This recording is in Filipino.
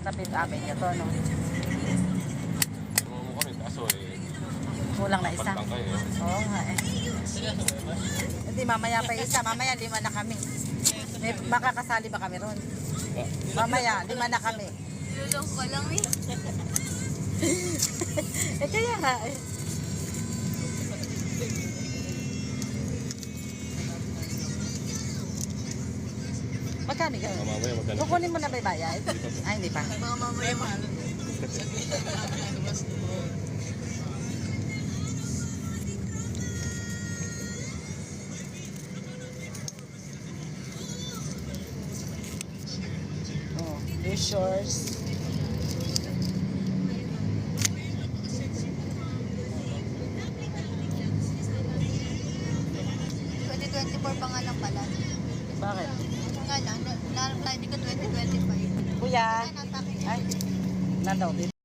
Tapit amin niya to, no? Tumo mo kami, kaso Kulang na isa. pagtangkay eh. Oo nga eh. Hindi, mamaya pa isa. Mamaya 5 na kami. May makakasali ba kami ron? Mamaya, 5 na kami. Lulong ko lang eh. Eh kaya nga eh. Magkano ka? Mamaya magkano. Kukunin mo na ba yung bayad? Ay, hindi pa. Mga mamaya mo. Oh, these yours. Pa nga lang pala. Bakit? Nga lang, hindi ko 2025. Kuya. Natake. Ay, nandaw dito.